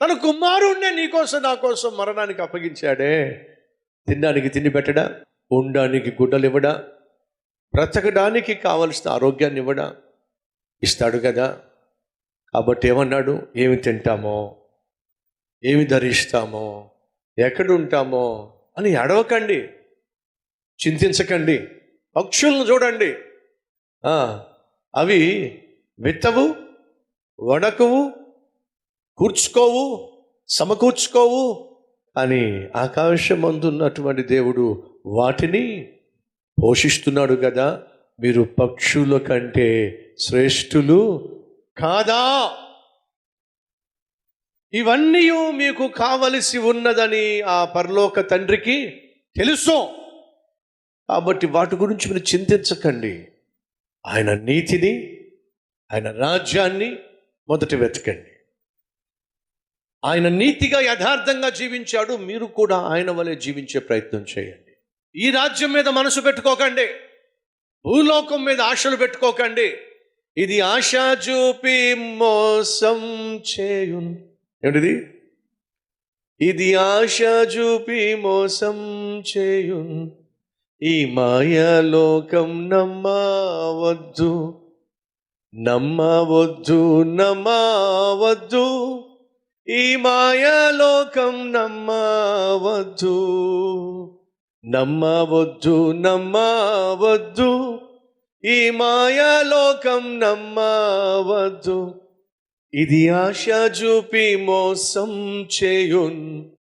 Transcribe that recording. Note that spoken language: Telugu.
తన కుమారుణ్ణే నీకోసం నా కోసం మరణానికి అప్పగించాడే. తినడానికి తిండి పెట్టడా, ఉండడానికి గుడ్డలు ఇవ్వడా, బ్రతకడానికి కావలసిన ఆరోగ్యాన్ని ఇవ్వడా, ఇస్తాడు కదా. కాబట్టి ఏమన్నాడు, ఏమి తింటామో, ఏమి ధరిస్తామో, ఎక్కడుంటామో అని అడవకండి, చింతించకండి. పక్షులను చూడండి, అవి విత్తవు, వడకవు, కూర్చుకోవు, సమకూర్చుకోవు, అని ఆకాశమందున్నటువంటి దేవుడు వాటిని పోషిస్తున్నాడు కదా. మీరు పక్షుల కంటే శ్రేష్ఠులు కాదా? ఇవన్నీ మీకు కావలసి ఉన్నదని ఆ పరలోక తండ్రికి తెలుసు. కాబట్టి వాటి గురించి మీరు చింతించకండి. ఆయన నీతిని, ఆయన రాజ్యాన్ని మొదట వెతకండి. ఆయన నీతిగా యథార్థంగా జీవించాడు, మీరు కూడా ఆయన వలె జీవించే ప్రయత్నం చేయండి. ఈ రాజ్యం మీద మనసు పెట్టుకోకండి, భూలోకం మీద ఆశలు పెట్టుకోకండి. ఇది ఆశ చూపి మోసం చేయున్. ఏంటిది? ఇది ఆశ చూపి మోసం చేయున్. ఈ మాయాలోకం నమ్మవద్దు, నమ్మవద్దు, నమ్మవద్దు. ఈ మాయాలోకం నమ్మవద్దు, నమ్మవద్దు, నమ్మవద్దు. ఈ మాయాలోకం నమ్మవద్దు. ఇది ఆశ చూపి మోసం చేయున్.